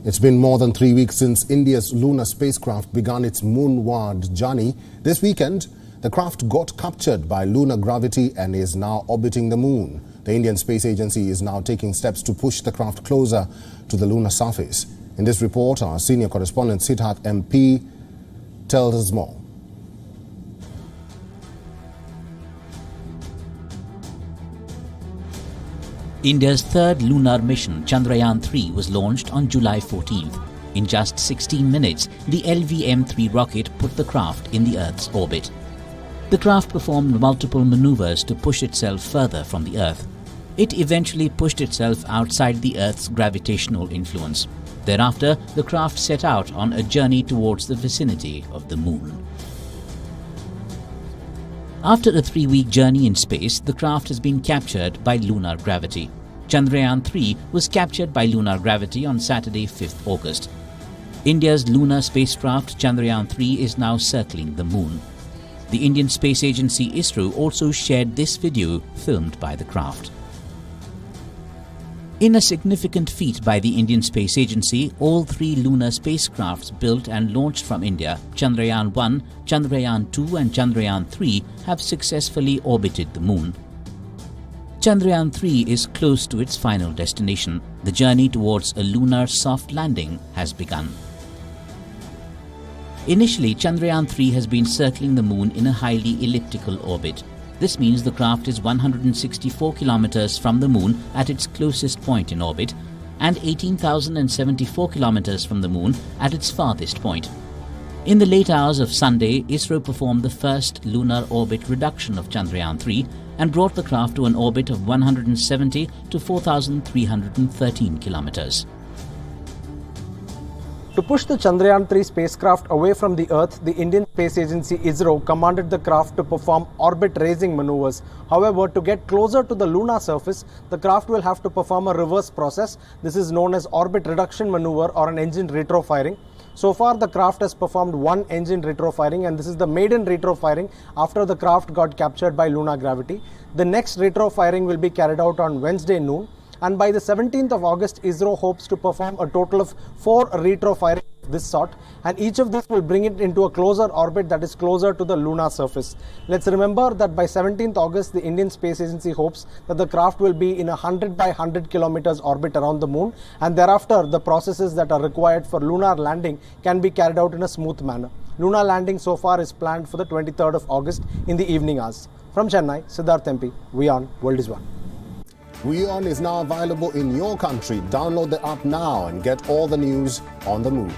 It's been more than 3 weeks since India's lunar spacecraft began its moonward journey. This weekend, the craft got captured by lunar gravity and is now orbiting the moon. The Indian Space Agency is now taking steps to push the craft closer to the lunar surface. In this report, our senior correspondent Siddharth MP tells us more. India's third lunar mission, Chandrayaan-3, was launched on July 14th. In just 16 minutes, the LVM-3 rocket put the craft in the Earth's orbit. The craft performed multiple maneuvers to push itself further from the Earth. It eventually pushed itself outside the Earth's gravitational influence. Thereafter, the craft set out on a journey towards the vicinity of the Moon. After a 3-week journey in space, the craft has been captured by lunar gravity. Chandrayaan-3 was captured by lunar gravity on Saturday, 5th August. India's lunar spacecraft Chandrayaan-3 is now circling the Moon. The Indian Space Agency ISRO also shared this video filmed by the craft. In a significant feat by the Indian Space Agency, all 3 lunar spacecrafts built and launched from India, Chandrayaan-1, Chandrayaan-2 and Chandrayaan-3, have successfully orbited the Moon. Chandrayaan-3 is close to its final destination. The journey towards a lunar soft landing has begun. Initially, Chandrayaan-3 has been circling the Moon in a highly elliptical orbit. This means the craft is 164 kilometers from the Moon at its closest point in orbit and 18,074 kilometers from the Moon at its farthest point. In the late hours of Sunday, ISRO performed the first lunar orbit reduction of Chandrayaan-3 and brought the craft to an orbit of 170 to 4,313 kilometers. To push the Chandrayaan-3 spacecraft away from the Earth, the Indian Space Agency ISRO commanded the craft to perform orbit-raising maneuvers. However, to get closer to the lunar surface, the craft will have to perform a reverse process. This is known as orbit reduction maneuver or an engine retrofiring. So far, the craft has performed one engine retrofiring, and this is the maiden retrofiring after the craft got captured by lunar gravity. The next retrofiring will be carried out on Wednesday noon. And by the 17th of August, ISRO hopes to perform a total of 4 retrofirings of this sort, and each of these will bring it into a closer orbit that is closer to the lunar surface. Let's remember that by 17th August, the Indian Space Agency hopes that the craft will be in a 100 by 100 kilometers orbit around the Moon, and thereafter the processes that are required for lunar landing can be carried out in a smooth manner. Lunar landing so far is planned for the 23rd of August in the evening hours. From Chennai, Siddharth MP, WION, World is One. WION is now available in your country. Download the app now and get all the news on the move.